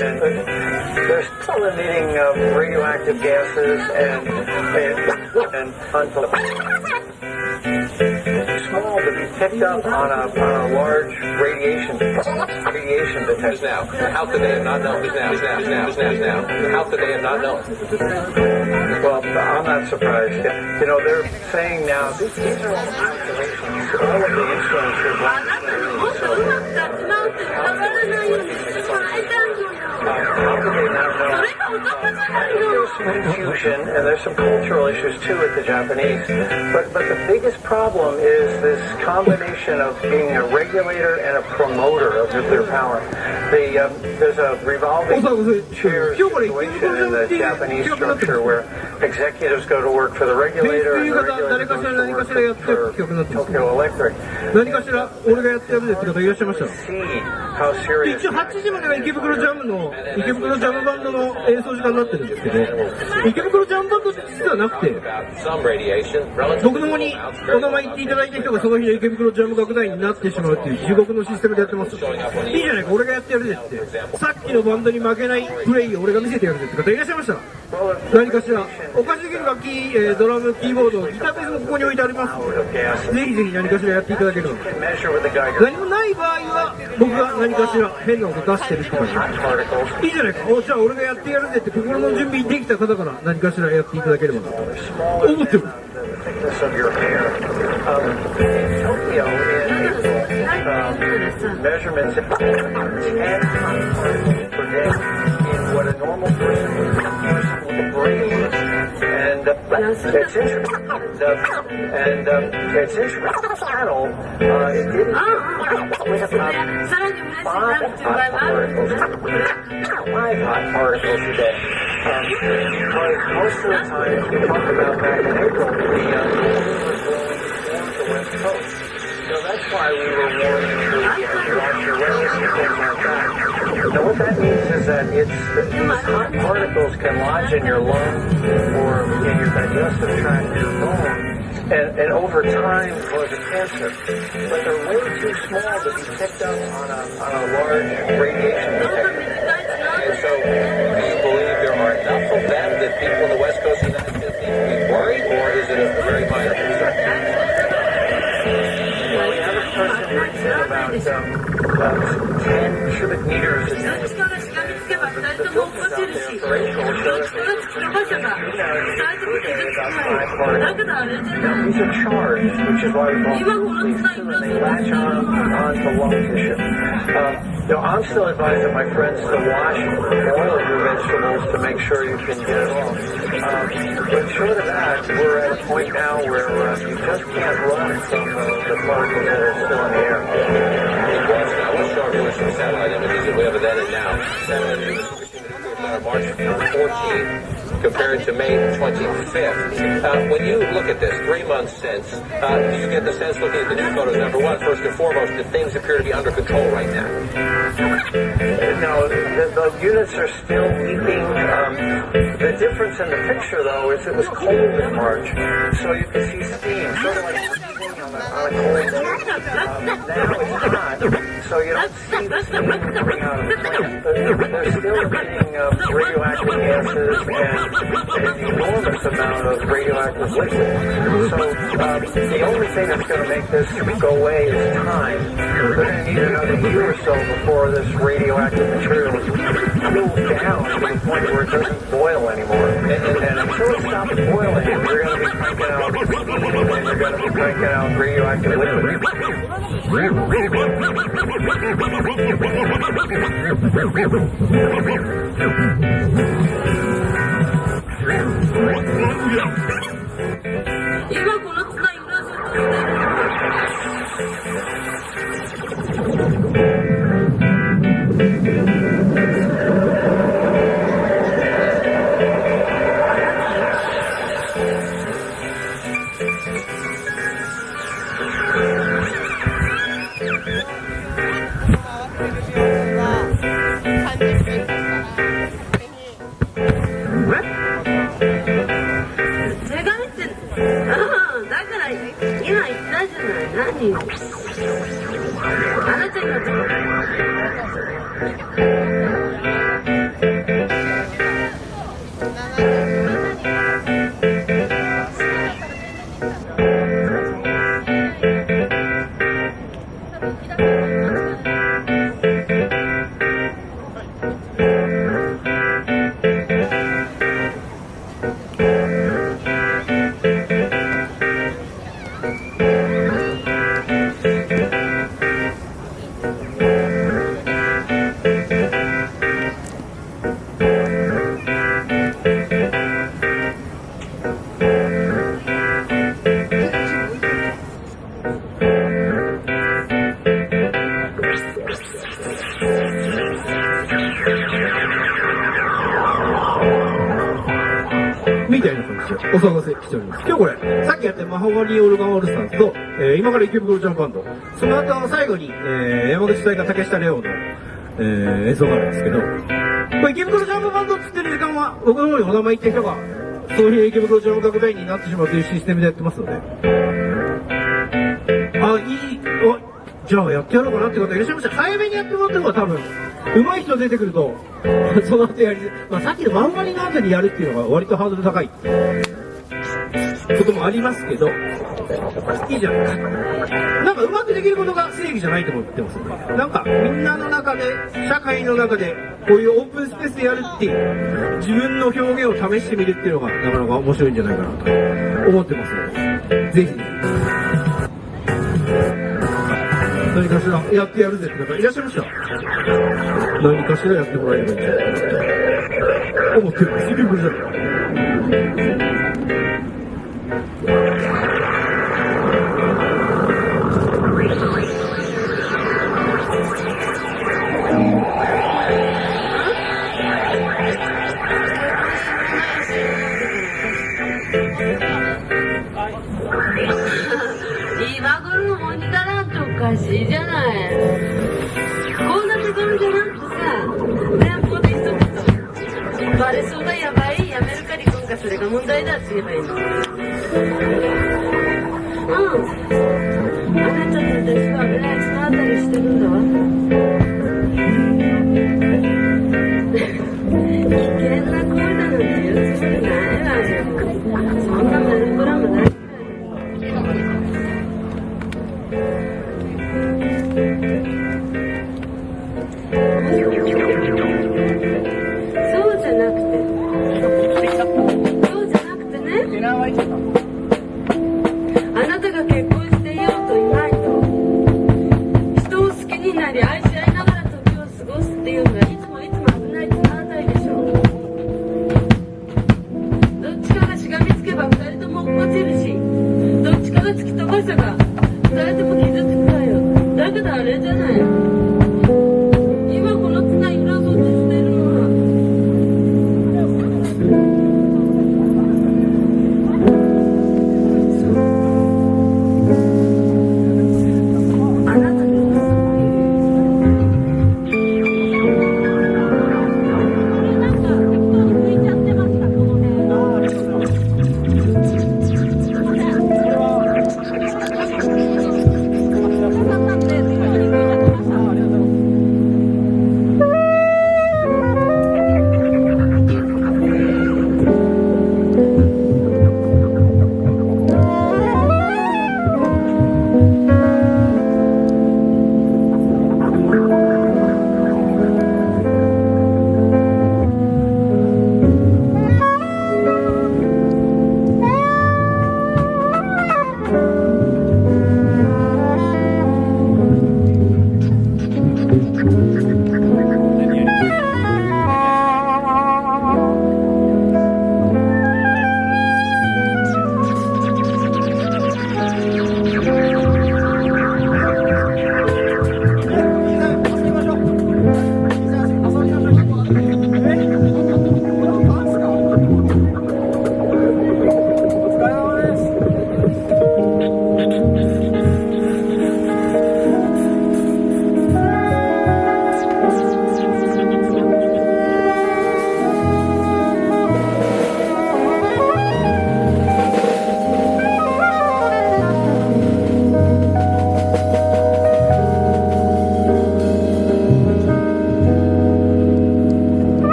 There's still emitting radioactive gases and small to be picked up on a large radiation detector. Now, how could they have not known? Now. How could they have not known? Well, I'm not surprised. You know, they're saying now these are all calculations. All of the instruments are how could they not know? There's some confusion and there's some cultural issues too with the Japanese. But the biggest problem is this combination of being a regulator and a promoter of nuclear power. There's a revolving chair situation in the Japanese structure where executives go to work for the regulator and the regulator goes to work for Tokyo Electric. 何かしら俺がやってやるでって方いらっしゃいました。 How serious? 一応8時までが池袋ジャムバンドの演奏時間になってるんですけど、池袋ジャムバンドって実はなくて、僕の方にお名前言っていただいた人がその日で池袋ジャム楽団員になってしまうっていう地獄のシステムでやってます。いいじゃないか、俺がやってやるでって、さっきのバンドに負けないプレイを俺が見せてやるでって方いらっしゃいました。何かしらお貸しできる楽器、ドラム、キーボード、ギターベースもここに置いてあります。ぜひぜひ何かしらやっていただければ。何もない場合は僕が何かしら変な音出してるって感じ。いいじゃないか。じゃあ俺がやってやるぜって心の準備できた方から何かしらやっていただければなと思ってる。Measurements of 10 per day in what a normal person would use with a brain. And it's interesting. And it's interesting. Channel, it didn't with about 5 hot particles a day. But most of the time, we talk about back in April, the was blowing towards the west coast. So that's why we were warned to watch your weather and things like that. Now what that means is that these hot particles can lodge in your lungs or in your digestive tract, your bone, and over time cause a cancer. But they're way too small to be picked up on a large radiation detector. And so, do you believe there are enough of them that people in the West Coast of the United States need to be worried, or is it a very minor concern? Well, the average person brings in about 10 cubic meters a day. These are charged, which is why we call them these two, and they latch onto lung tissue. I'm still advising my friends to wash and boil your vegetables to make sure you can get it off. But short of that, we're at a point now where you just can't run from the particles that are still in the air. Let's start with some satellite images that we have that in now. Satellite images March 14th compared to May 25th. When you look at this 3 months since, do you get the sense looking at the new photos, number one, first and foremost, that things appear to be under control right now? No, the units are still leaking. The difference in the picture, though, is it was cold in March, so you can see steam, sort of like on a cold day. Now it's hot, so you don't see the steam coming out of the plant, but they're still emitting radioactive gases and an enormous amount of radioactive liquid. So the only thing that's going to make this go away is time. We're going to need another year or so before this radioactive material is cools down to the point where it doesn't boil anymore. And until it stops boiling, you're going to be cranking out steam and you're going to be cranking out radioactive liquid.みたいな感じでお騒がせしております。今日これ、さっきやったマホガニーオルガンオールスターズと、今から池袋ジャムバンド、その後最後に、山口大が竹下レオの、演奏があるんですけど、これ池袋ジャムバンドって言ってる時間は、僕の方にお名前言ってる人が、そういう池袋ジャム楽団員になってしまうというシステムでやってますので、じゃあやってやろうかなって方いらっしゃいました。早めにやってもらった方が多分、上手い人出てくると、その後やり、さっきのマンガリの後にやるっていうのが割とハードル高いこともありますけど、いいじゃないですか。なんかうまくできることが正義じゃないと思ってますよね。なんかみんなの中で、社会の中で、こういうオープンスペースでやるっていう、自分の表現を試してみるっていうのがなかなか面白いんじゃないかなと思ってますので、ぜひ。何かしらやってやるぜって方いらっしゃいました。何かしらやってもらえればいいんじゃないかなと思ってるんです。池袋じゃない。今頃のモニターなんておかしいじゃない。こんなところじゃなくてさ、店舗で一言バレそうがやばい、やめるか離婚かそれが問題だって言えばいいの。あなたと私は危ないそのあたりしてるんだわ。危険な行為だなんて言うつもりないわよ。そんなメルブラムない。そうじゃなくてね、あなたが結婚していようといまいと人を好きになり愛し合いながら時を過ごすっていうのがいつも危ないつまらないでしょう。どっちかがしがみつけば二人とも落っこちるし、どっちかが突き飛ばせば